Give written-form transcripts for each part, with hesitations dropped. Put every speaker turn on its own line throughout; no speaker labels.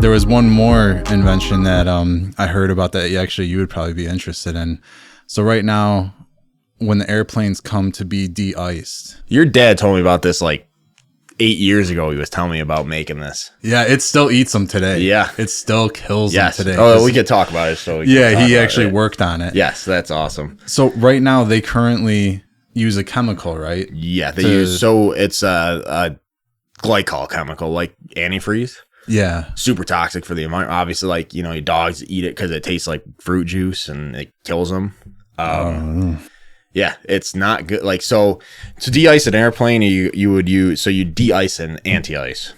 There was one more invention that I heard about that actually you would probably be interested in. So right now, when the airplanes come to be de-iced.
Your dad told me about this like 8 years ago. He was telling me about making this.
Yeah, it still eats them today.
Yeah.
It still kills them today.
Oh, we could talk about it. So
he actually worked on it.
Yes, that's awesome.
So right now they currently use a chemical, right?
Yeah, they use, so it's a glycol chemical like antifreeze.
Yeah.
Super toxic for the environment. Obviously, like, your dogs eat it because it tastes like fruit juice and it kills them. Yeah, it's not good. Like, so to de-ice an airplane, you would use, so you de-ice and anti-ice.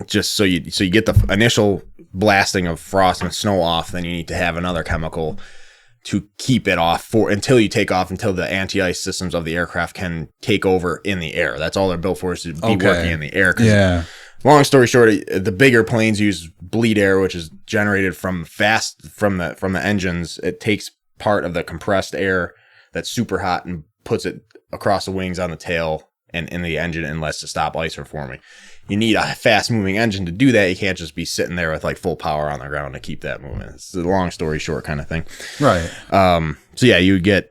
Just so you get the initial blasting of frost and snow off, then you need to have another chemical to keep it off until you take off, until the anti-ice systems of the aircraft can take over in the air. That's all they're built for, is to be working in the air.
Yeah.
Long story short, the bigger planes use bleed air, which is generated from the engines. It takes part of the compressed air that's super hot and puts it across the wings on the tail and in the engine inlets to stop ice from forming. You need a fast moving engine to do that. You can't just be sitting there with like full power on the ground to keep that moving. It's a long story short kind of thing.
Right.
So yeah, you get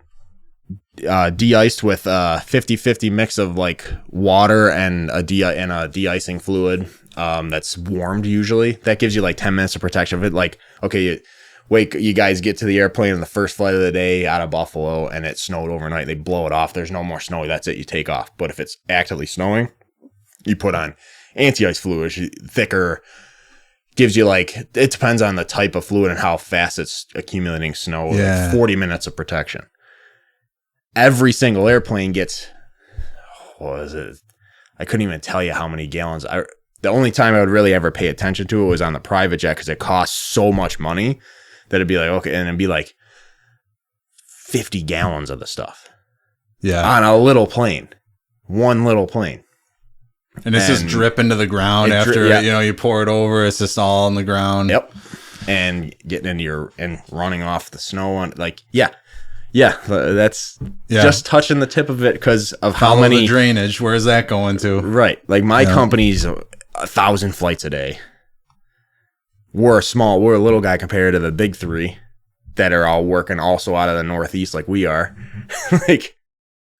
de-iced with 50-50 mix of like water and a de-icing fluid that's warmed usually. That gives you like 10 minutes of protection. If it like, okay, you guys get to the airplane on the first flight of the day out of Buffalo and it snowed overnight. They blow it off. There's no more snow. That's it. You take off. But if it's actively snowing, you put on anti-ice fluid, which is thicker, gives you like, it depends on the type of fluid and how fast it's accumulating snow.
Yeah.
Like 40 minutes of protection. Every single airplane gets, what is it? I couldn't even tell you how many gallons. The only time I would really ever pay attention to it was on the private jet because it costs so much money that it'd be like, okay, and it'd be like 50 gallons of the stuff.
Yeah.
On a little plane. One little plane.
And it's just dripping to the ground after, you pour it over. It's just all on the ground.
Yep. And getting into and running off the snow on, like, yeah. Yeah, that's just touching the tip of it because of how many
the drainage. Where's that going to?
Right. Like my company's 1,000 flights a day. We're a little guy compared to the big three that are all working also out of the Northeast like we are. Like,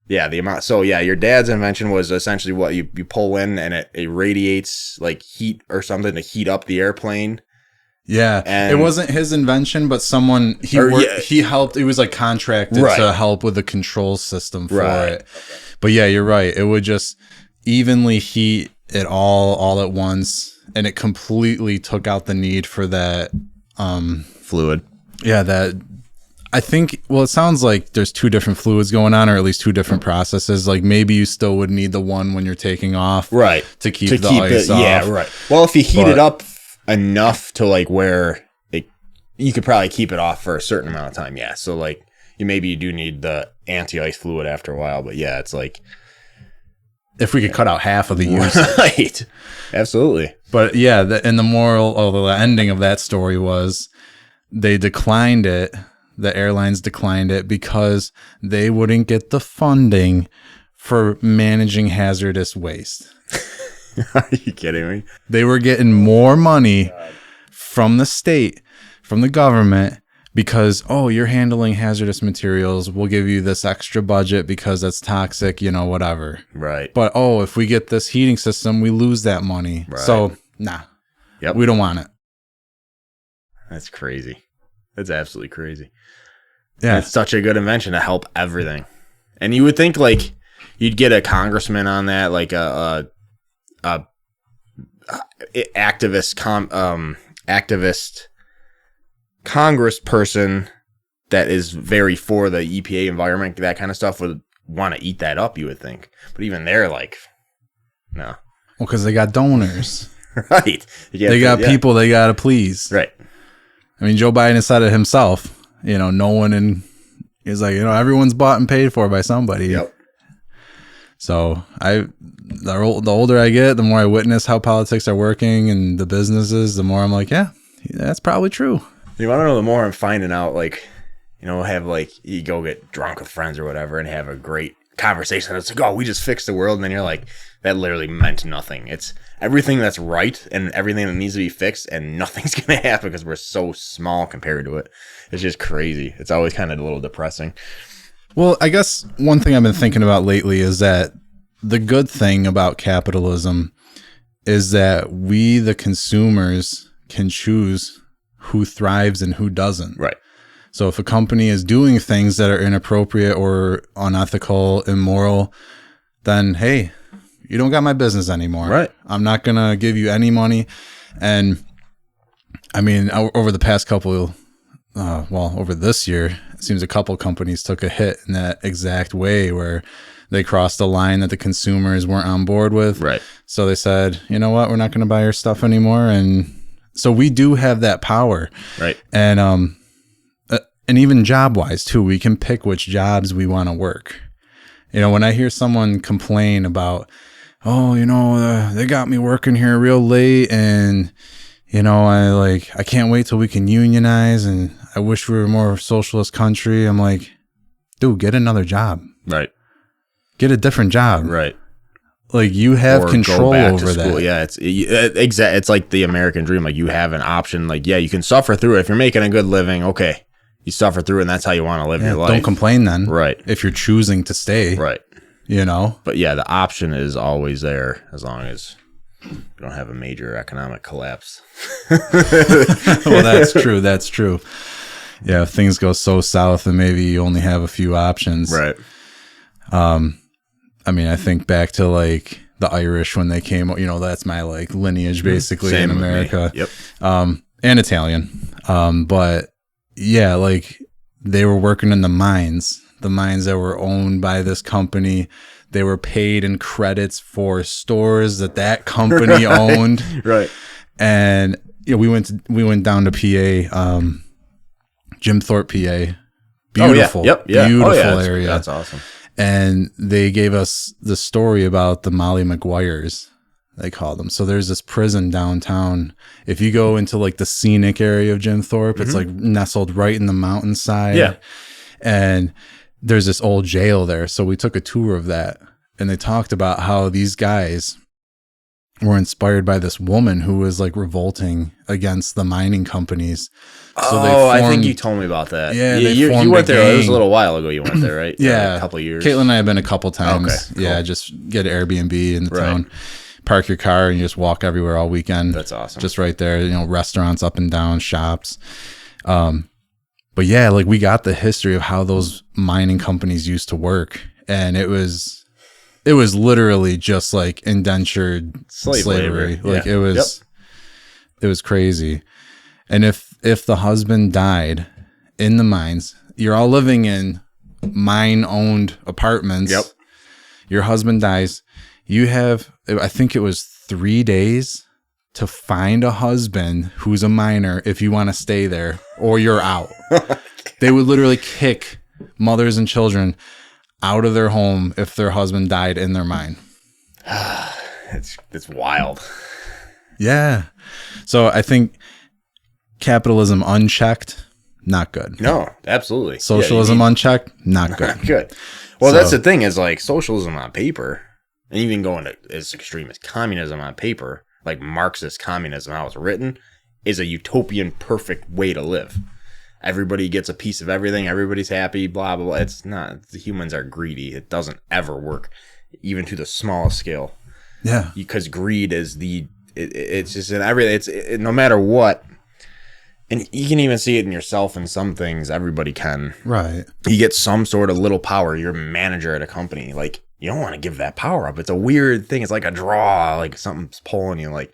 yeah, the amount. So yeah, your dad's invention was essentially what you pull in and it radiates like heat or something to heat up the airplane.
Yeah, and it wasn't his invention, but someone he helped. He was like contracted to help with the control system for it. But yeah, you're right. It would just evenly heat it all at once, and it completely took out the need for that
fluid.
Yeah, that I think. Well, it sounds like there's two different fluids going on, or at least two different processes. Like maybe you still would need the one when you're taking off,
right,
to keep the ice off.
Yeah, right. Well, if you heat it up enough to like where you could probably keep it off for a certain amount of time. Yeah. So like maybe you do need the anti-ice fluid after a while, but yeah, it's like
if we could cut out half of the use.
Right. Absolutely.
But yeah, and the moral of the ending of that story was they declined it. The airlines declined it because they wouldn't get the funding for managing hazardous waste.
Are you kidding me?
They were getting more money from the state, from the government, because, you're handling hazardous materials. We'll give you this extra budget because that's toxic, whatever.
Right.
But, if we get this heating system, we lose that money. Right. So, we don't want it.
That's crazy. That's absolutely crazy.
Yeah.
It's such a good invention to help everything. And you would think, like, you'd get a congressman on that, like activist congressperson that is very for the EPA environment, that kind of stuff, would want to eat that up, you would think. But even they're like, no.
Well, because they got donors.
Right.
They got people they got to please.
Right.
I mean, Joe Biden said it himself. No one is like, everyone's bought and paid for by somebody.
Yep.
So the older I get, the more I witness how politics are working and the businesses, the more I'm like, yeah, that's probably true.
You want to know, the more I'm finding out, like, have like, you go get drunk with friends or whatever and have a great conversation. It's like, we just fixed the world. And then you're like, that literally meant nothing. It's everything that's right and everything that needs to be fixed, and nothing's going to happen because we're so small compared to it. It's just crazy. It's always kind of a little depressing.
Well, I guess one thing I've been thinking about lately is that the good thing about capitalism is that we, the consumers, can choose who thrives and who doesn't.
Right.
So if a company is doing things that are inappropriate or unethical, immoral, then, hey, you don't got my business anymore.
Right.
I'm not going to give you any money. And I mean, over the past couple, over this year, it seems a couple companies took a hit in that exact way where they crossed a line that the consumers weren't on board with.
Right.
So they said, you know what, we're not going to buy your stuff anymore. And so we do have that power.
Right.
And even job wise too, we can pick which jobs we want to work. You know, when I hear someone complain about, oh, you know, they got me working here real late, and you know, I can't wait till we can unionize, and I wish we were a more socialist country. I'm like, dude, get another job.
Right.
Get a different job.
Right.
Like, you have control over that.
Yeah, it's like the American dream. Like, you have an option. Like, yeah, you can suffer through it if you're making a good living. Okay. You suffer through it, and that's how you want to live your life.
Don't complain then.
Right.
If you're choosing to stay.
Right.
You know?
But yeah, the option is always there as long as you don't have a major economic collapse.
Well, that's true. That's true. Yeah, if things go so south and maybe you only have a few options.
Right.
I mean, I think back to like the Irish when they came, you know, that's my like lineage basically. Same in America.
Yep.
And Italian. But yeah, like they were working in the mines that were owned by this company. They were paid in credits for stores that company owned.
Right.
And you know, we went down to PA, Jim Thorpe, PA. Beautiful.
Oh, yeah. Yep. Yeah.
Beautiful area.
That's awesome.
And they gave us the story about the Molly Maguires, they call them. So there's this prison downtown. If you go into like the scenic area of Jim Thorpe, it's like nestled right in the mountainside.
Yeah.
And there's this old jail there. So we took a tour of that, and they talked about how these guys were inspired by this woman who was like revolting against the mining companies. So
I think you told me about that.
Yeah,
you went there. It was a little while ago. You went there, right?
Yeah,
a couple of years.
Caitlin and I have been a couple times.
Okay, cool.
Yeah, just get an Airbnb in the town, park your car, and you just walk everywhere all weekend.
That's awesome.
Just right there, you know, restaurants up and down, shops. But yeah, like we got the history of how those mining companies used to work, and it was literally just like indentured slavery. Like it was crazy. And if the husband died in the mines, you're all living in mine-owned apartments.
Yep.
Your husband dies. You have, I think it was 3 days to find a husband who's a miner if you want to stay there, or you're out. They would literally kick mothers and children out of their home if their husband died in their mine.
It's wild.
Yeah. So I think capitalism unchecked, not good.
No, absolutely.
Socialism unchecked, not good.
Not good. Well, that's the thing is like socialism on paper, and even going to as extreme as communism on paper, like Marxist communism, how it's written, is a utopian perfect way to live. Everybody gets a piece of everything. Everybody's happy, blah, blah, blah. It's not. The humans are greedy. It doesn't ever work, even to the smallest scale.
Yeah.
Because greed is it's just in everything. It's no matter what. And you can even see it in yourself in some things. Everybody can.
Right.
You get some sort of little power. You're a manager at a company. Like, you don't want to give that power up. It's a weird thing. It's like a draw. Like something's pulling you. Like,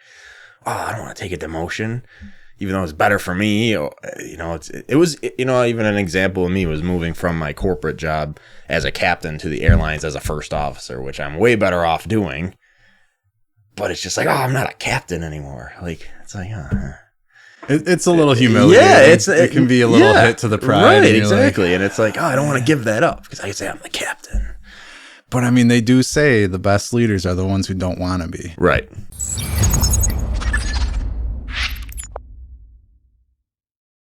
oh, I don't want to take a demotion. Even though it's better for me, you know, it was, you know, even an example of me was moving from my corporate job as a captain to the airlines as a first officer, which I'm way better off doing. But it's just like, oh, I'm not a captain anymore. Like, it's like,
it's a little humiliating.
Yeah,
it can be a little hit to the pride.
Right, exactly. Like, and it's like, oh, I don't want to give that up because I can say I'm the captain.
But I mean, they do say the best leaders are the ones who don't want to be.
Right.